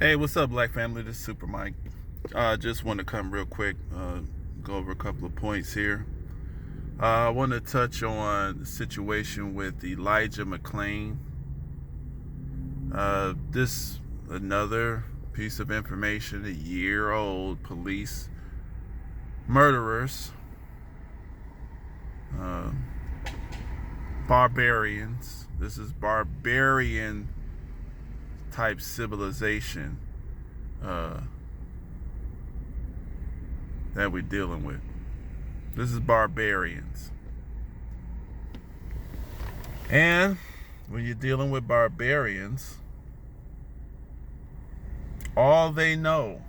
Hey, what's up, Black family? This is Super Mike. Just want to come real quick, go over a couple of points here. I want to touch on the situation with Elijah Mclain. This another piece of information: a year-old police murderers, uh, barbarians. This is barbarian type civilization that we're dealing with. This is barbarians. And when you're dealing with barbarians, all they know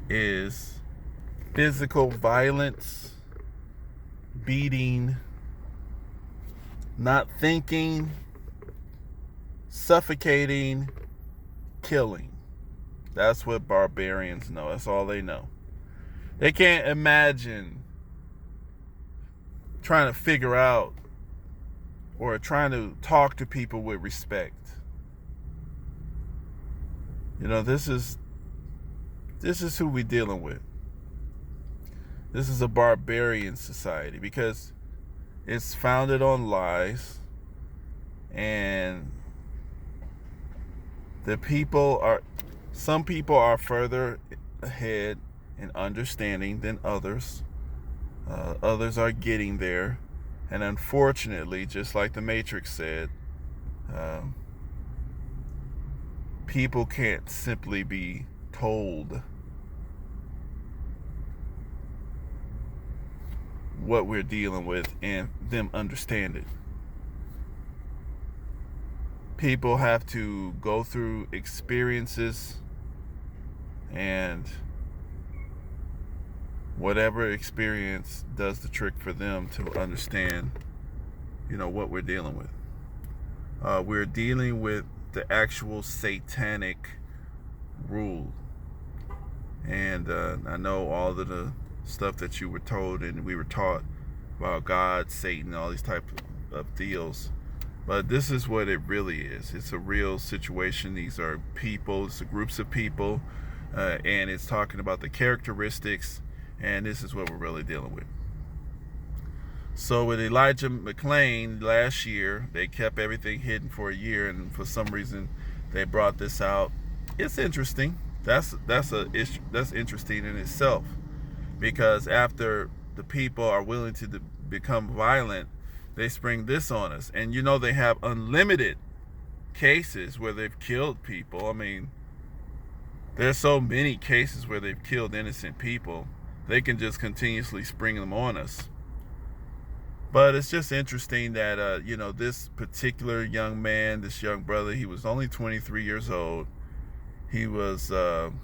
is physical violence, beating, not thinking, suffocating, killing. That's what barbarians know. That's all they know. They can't imagine trying to figure out or trying to talk to people with respect. You know, this is who we're dealing with. This is a barbarian society because it's founded on lies, and some people are further ahead in understanding than others. Others are getting there, and unfortunately, just like the Matrix said, people can't simply be told what we're dealing with and them understand it. People have to go through experiences, and whatever experience does the trick for them to understand, what we're dealing with. We're dealing with the actual Satanic Rule. And I know all of the stuff that you were told and we were taught about God, Satan, all these types of deals. But this is what it really is. It's a real situation. These are people. It's groups of people. And it's talking about the characteristics. And this is what we're really dealing with. So with Elijah Mclain last year, they kept everything hidden for a year. And for some reason, they brought this out. It's interesting. That's interesting in itself. Because after the people are willing to become violent, they spring this on us. And they have unlimited cases where they've killed people. I mean, there's so many cases where they've killed innocent people. They can just continuously spring them on us. But it's just interesting that, this particular young man, this young brother, he was only 23 years old. He was an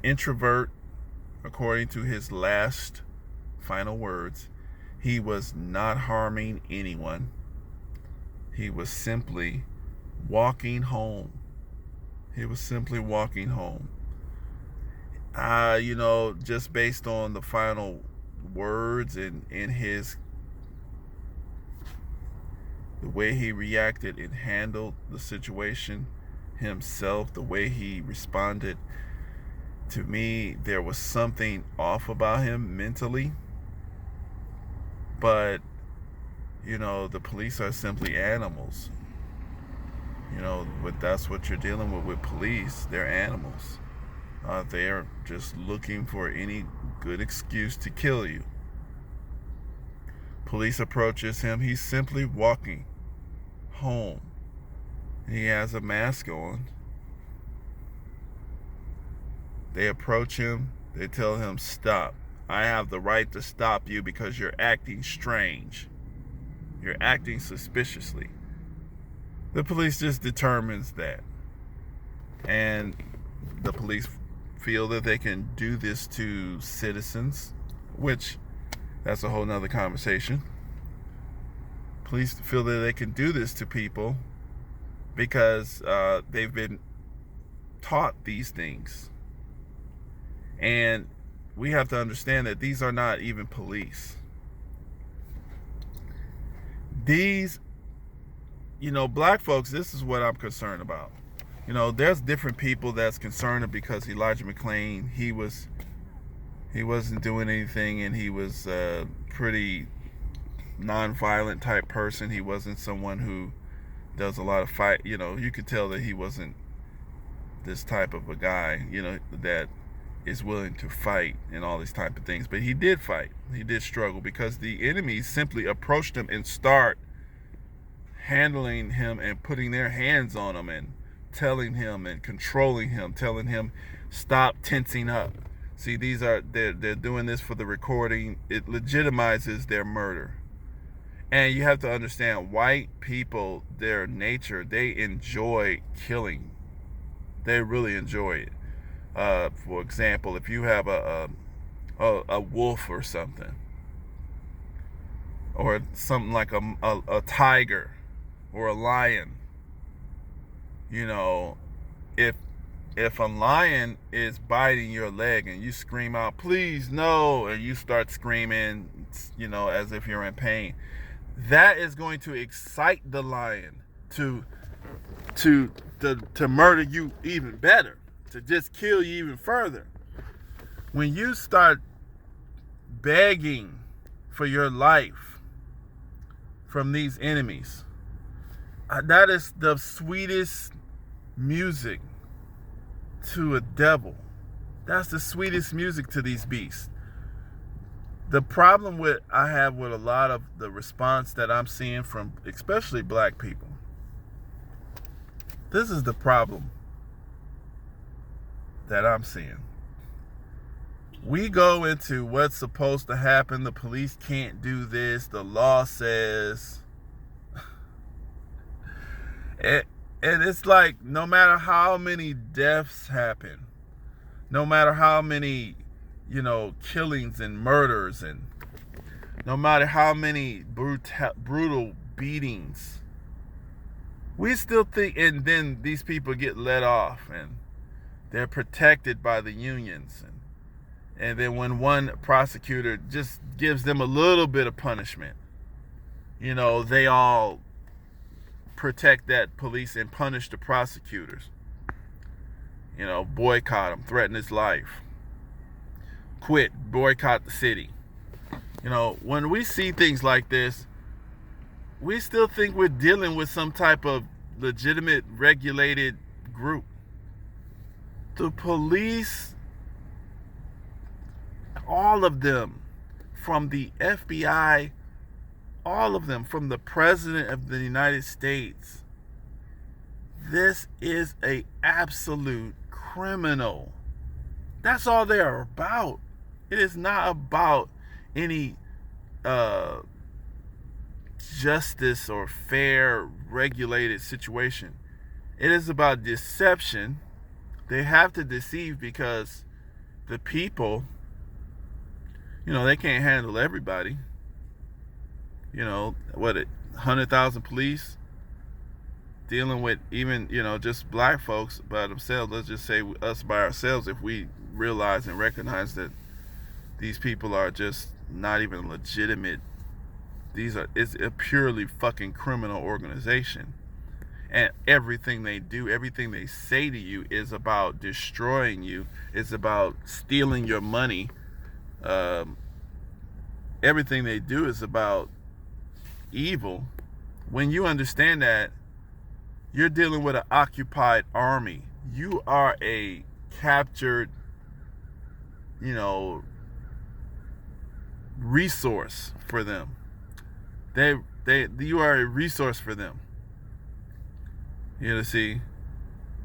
introvert, according to his last final words. He was not harming anyone. He was simply walking home. Just based on the final words and the way he reacted and handled the situation himself, the way he responded, to me, there was something off about him mentally. But, the police are simply animals. But that's what you're dealing with police. They're animals. They're just looking for any good excuse to kill you. Police approaches him. He's simply walking home. He has a mask on. They approach him. They tell him, stop. I have the right to stop you because you're acting strange. You're acting suspiciously. The police just determines that. And the police feel that they can do this to citizens, which that's a whole nother conversation. Police feel that they can do this to people because they've been taught these things. And we have to understand that these are not even police. These black folks, this is what I'm concerned about. There's different people that's concerned because Elijah Mclain, he wasn't doing anything, and he was a pretty non-violent type person. He wasn't someone who does a lot of fight. You could tell that he wasn't this type of a guy, that is willing to fight and all these type of things. But he did fight. He did struggle because the enemies simply approached him and start handling him and putting their hands on him and telling him and controlling him, telling him stop tensing up. See, they're doing this for the recording. It legitimizes their murder. And you have to understand, white people, their nature, they enjoy killing. They really enjoy it. For example, if you have a wolf or something, or something like a tiger or a lion, if a lion is biting your leg and you scream out, please no, and you start screaming, as if you're in pain, that is going to excite the lion to murder you even better, to just kill you even further. When you start begging for your life from these enemies, that is the sweetest music to a devil. That's the sweetest music to these beasts. The problem I have with a lot of the response that I'm seeing from especially black people, this is the problem that I'm seeing. We go into what's supposed to happen. The police can't do this. The law says. And it's like, no matter how many deaths happen, no matter how many, killings and murders, and no matter how many brutal beatings, we still think, and then these people get let off, and they're protected by the unions. And then when one prosecutor just gives them a little bit of punishment, they all protect that police and punish the prosecutors. Boycott him, threaten his life, quit, boycott the city. When we see things like this, we still think we're dealing with some type of legitimate, regulated group. The police, all of them, from the FBI, all of them, from the President of the United States, this is a absolute criminal. That's all they are about. It is not about any justice or fair, regulated situation. It is about deception. They have to deceive because the people, they can't handle everybody. 100,000 police dealing with even, just black folks by themselves. Let's just say us by ourselves, if we realize and recognize that these people are just not even legitimate. It's a purely fucking criminal organization. And everything they do, everything they say to you is about destroying you. It's about stealing your money. Everything they do is about evil. When you understand that, you're dealing with an occupied army. You are a captured, resource for them. You are a resource for them. See?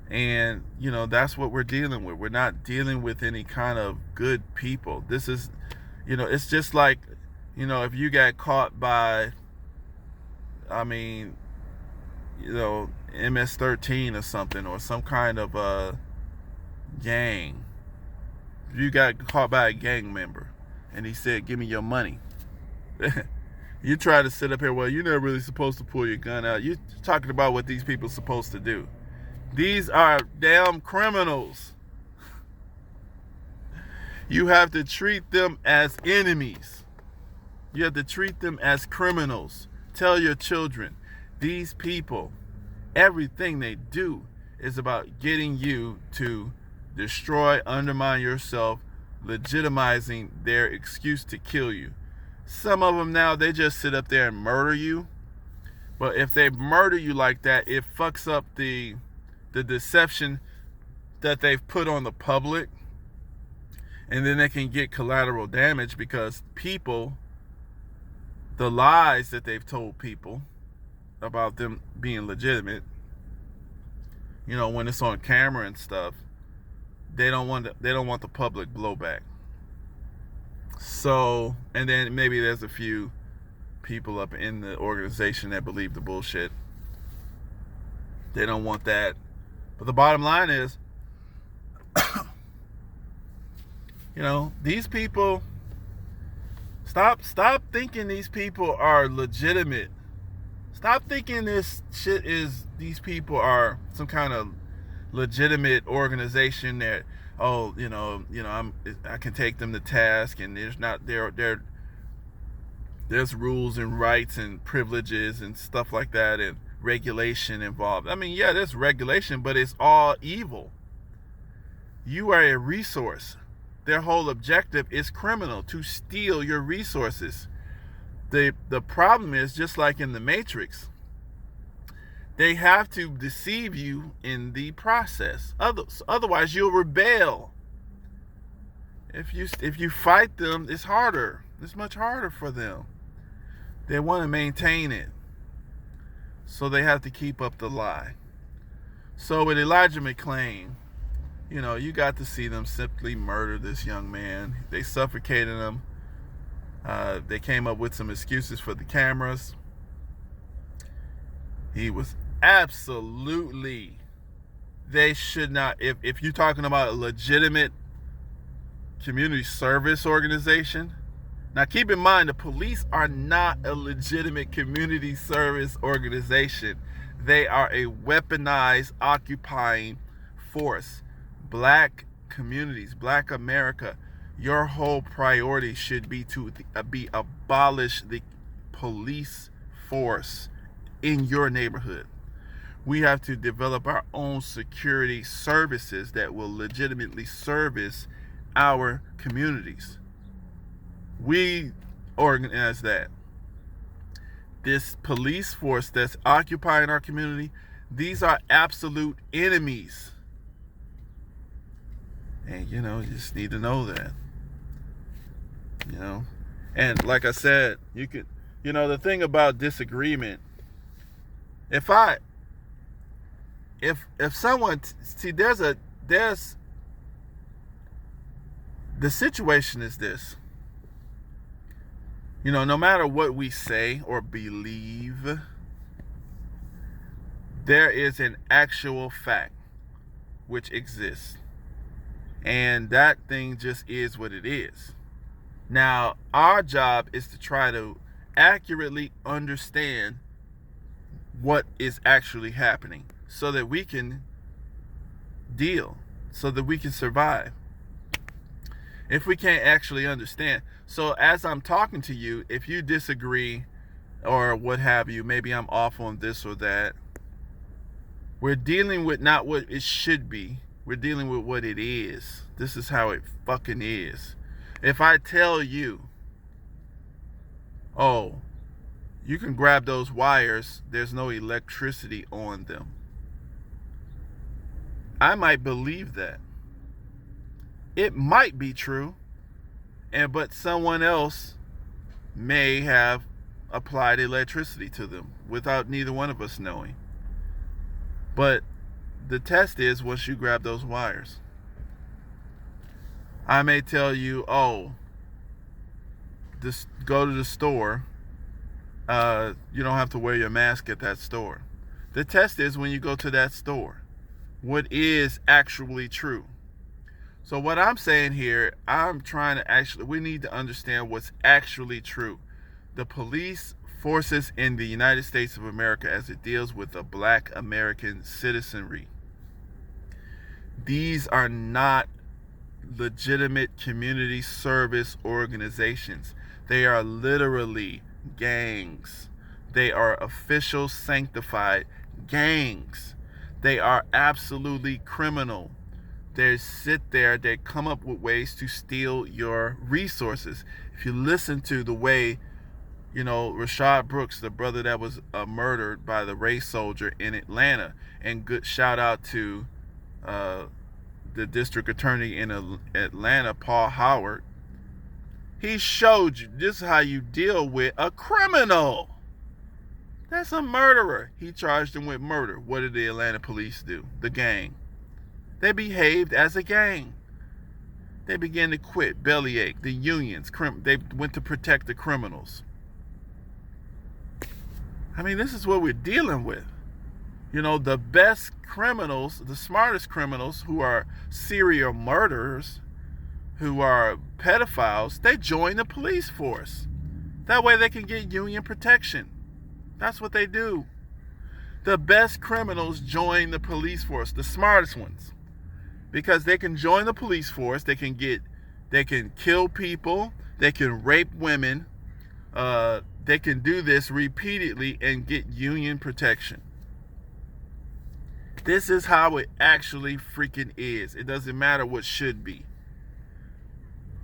And, that's what we're dealing with. We're not dealing with any kind of good people. This is, it's just like, if you got caught by, MS-13 or something, or some kind of a gang. If you got caught by a gang member and he said, give me your money. You try to sit up here, well, you're not really supposed to pull your gun out. You're talking about what these people are supposed to do. These are damn criminals. You have to treat them as enemies. You have to treat them as criminals. Tell your children, These people, everything they do is about getting you to destroy, undermine yourself, legitimizing their excuse to kill you. Some of them now, they just sit up there and murder you. But if they murder you like that, it fucks up the deception that they've put on the public. And then they can get collateral damage because people, the lies that they've told people about them being legitimate, when it's on camera and stuff, they don't want the public blowback. So, and then maybe there's a few people up in the organization that believe the bullshit. They don't want that. But the bottom line is, these people, stop thinking these people are legitimate. Stop thinking these people are some kind of legitimate organization that, I can take them to task, and there's rules and rights and privileges and stuff like that, and regulation involved. I mean, yeah, there's regulation, but it's all evil. You are a resource. Their whole objective is criminal, to steal your resources. The problem is, just like in the Matrix, they have to deceive you in the process. Otherwise, you'll rebel. If you fight them, it's harder. It's much harder for them. They want to maintain it, so they have to keep up the lie. So with Elijah Mclains, you got to see them simply murder this young man. They suffocated him. They came up with some excuses for the cameras. He was absolutely, they should not, if you're talking about a legitimate community service organization. Now keep in mind, the police are not a legitimate community service organization. They are a weaponized, occupying force. Black communities, Black America, your whole priority should be to abolish the police force in your neighborhood. We have to develop our own security services that will legitimately service our communities. We organize that. This police force that's occupying our community, these are absolute enemies. And, you just need to know that. And like I said, you could, the thing about disagreement, if someone, see, the situation is this, no matter what we say or believe, there is an actual fact which exists. And that thing just is what it is. Now, our job is to try to accurately understand what is actually happening so that we can deal, so that we can survive. If we can't actually understand. So as I'm talking to you, if you disagree or what have you, maybe I'm off on this or that, we're dealing with not what it should be. We're dealing with what it is. This is how it fucking is. If I tell you, oh, you can grab those wires, there's no electricity on them, I might believe that. It might be true, but someone else may have applied electricity to them without neither one of us knowing. But the test is, once you grab those wires, I may tell you, oh, just go to the store. You don't have to wear your mask at that store. The test is, when you go to that store, what is actually true. So what I'm saying here, I'm trying to we need to understand what's actually true. The police forces in the United States of America, as it deals with the Black American citizenry, these are not legitimate community service organizations. They are literally gangs. They are official sanctified gangs. They are absolutely criminal. They sit there, they come up with ways to steal your resources. If you listen to the way, Rashad Brooks, the brother that was murdered by the race soldier in Atlanta, and good shout out to the district attorney in Atlanta, Paul Howard. He showed you this is how you deal with a criminal. That's a murderer. He charged him with murder. What did the Atlanta police do? The gang. They behaved as a gang. They began to quit, bellyache, the unions. They went to protect the criminals. I mean, this is what we're dealing with. The best criminals, the smartest criminals who are serial murderers, who are pedophiles, they join the police force. That way they can get union protection. That's what they do. The best criminals join the police force, the smartest ones. Because they can join the police force, they can kill people, they can rape women, they can do this repeatedly and get union protection. This is how it actually freaking is. It doesn't matter what should be.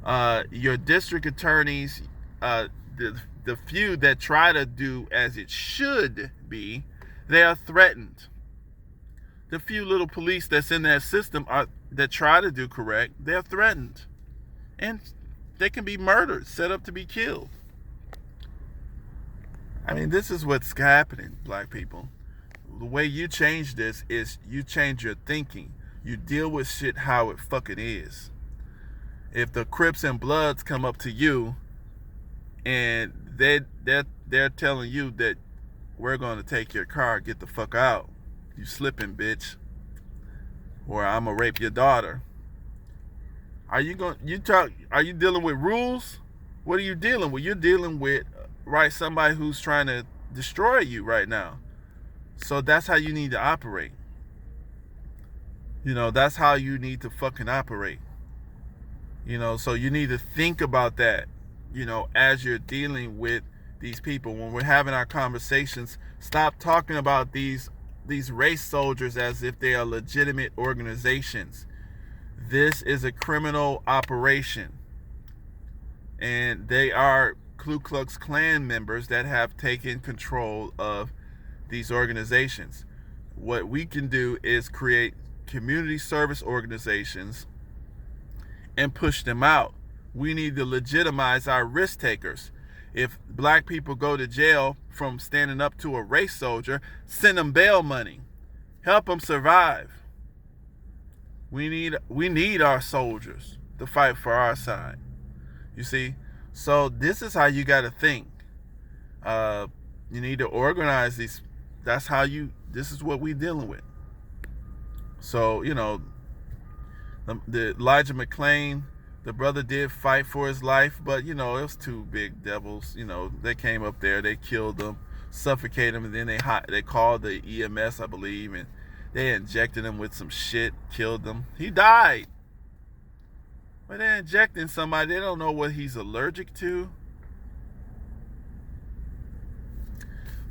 Your district attorneys, the few that try to do as it should be, they are threatened. The few little police that's in that system that try to do correct, they're threatened. And they can be murdered, set up to be killed. I mean, this is what's happening, black people. The way you change this is you change your thinking. You deal with shit how it fucking is. If the Crips and Bloods come up to you and they're telling you that we're going to take your car, get the fuck out. You slipping, bitch. Or I'm gonna rape your daughter. Are you dealing with rules? What are you dealing with? You're dealing with somebody who's trying to destroy you right now. So that's how you need to operate. That's how you need to fucking operate. So you need to think about that, as you're dealing with these people. When we're having our conversations, stop talking about these race soldiers as if they are legitimate organizations. This is a criminal operation. And they are Ku Klux Klan members that have taken control of these organizations. What we can do is create community service organizations and push them out. We need to legitimize our risk takers. If black people go to jail from standing up to a race soldier, send them bail money. Help them survive. We need our soldiers to fight for our side. You see? So this is how you got to think. You need to organize these. This is what we're dealing with. So, the Elijah Mclains, the brother did fight for his life, but, it was two big devils. They came up there, they killed him, suffocated him, and then they called the EMS, I believe, and they injected him with some shit, killed him. He died. But they're injecting somebody, they don't know what he's allergic to.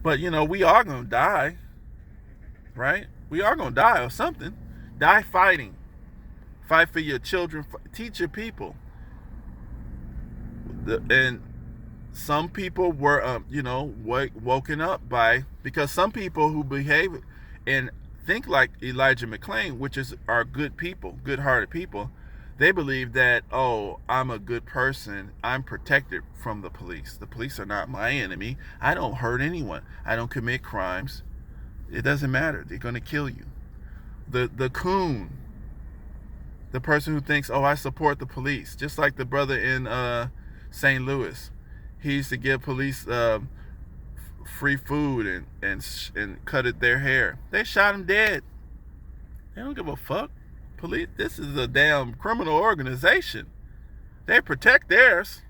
But, we are going to die, right? We are going to die or something. Die fighting. Fight for your children. Teach your people. And some people were, woken up because some people who behave and think like Elijah Mclains, which are good people, good-hearted people, they believe that, I'm a good person. I'm protected from the police. The police are not my enemy. I don't hurt anyone. I don't commit crimes. It doesn't matter. They're going to kill you. The coon, the person who thinks, I support the police, just like the brother in St. Louis. He used to give police free food and cut their hair. They shot him dead. They don't give a fuck. Police, this is a damn criminal organization. They protect theirs.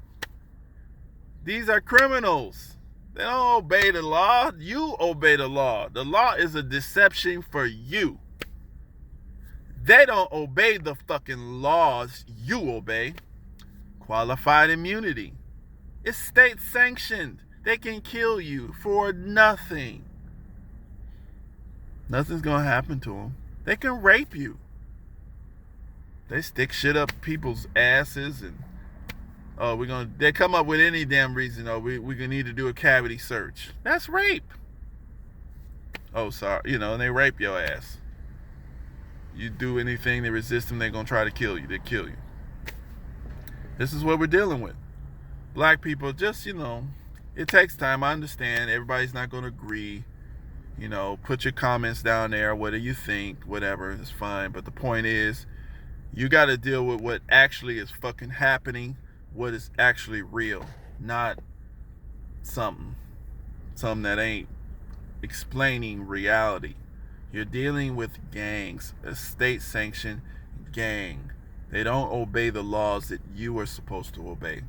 These are criminals. They don't obey the law. You obey the law. The law is a deception for you. They don't obey the fucking laws you obey. Qualified immunity. It's state sanctioned. They can kill you for nothing. Nothing's gonna happen to them. They can rape you. They stick shit up people's asses and they come up with any damn reason. We're gonna need to do a cavity search. That's rape. Oh, sorry. And they rape your ass. You do anything to resist them, they're gonna try to kill you. They kill you. This is what we're dealing with. Black people, just, it takes time. I understand everybody's not gonna agree. Put your comments down there. What do you think? Whatever, it's fine. But the point is, you got to deal with what actually is fucking happening, what is actually real, not something that ain't explaining reality. You're dealing with gangs, a state-sanctioned gang. They don't obey the laws that you are supposed to obey.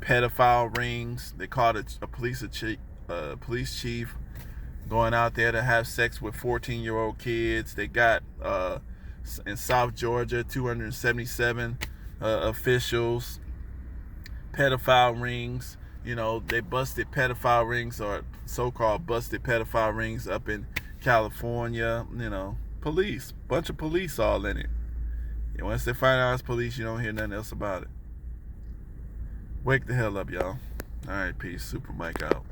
Pedophile rings. They caught a police chief going out there to have sex with 14-year-old kids. They got in South Georgia 277 officials. Pedophile rings. They busted pedophile rings, or so-called busted pedophile rings, up in California. Police, bunch of police all in it. And once they find out it's police, you don't hear nothing else about it. Wake the hell up, y'all. All right, peace. Super Mike out.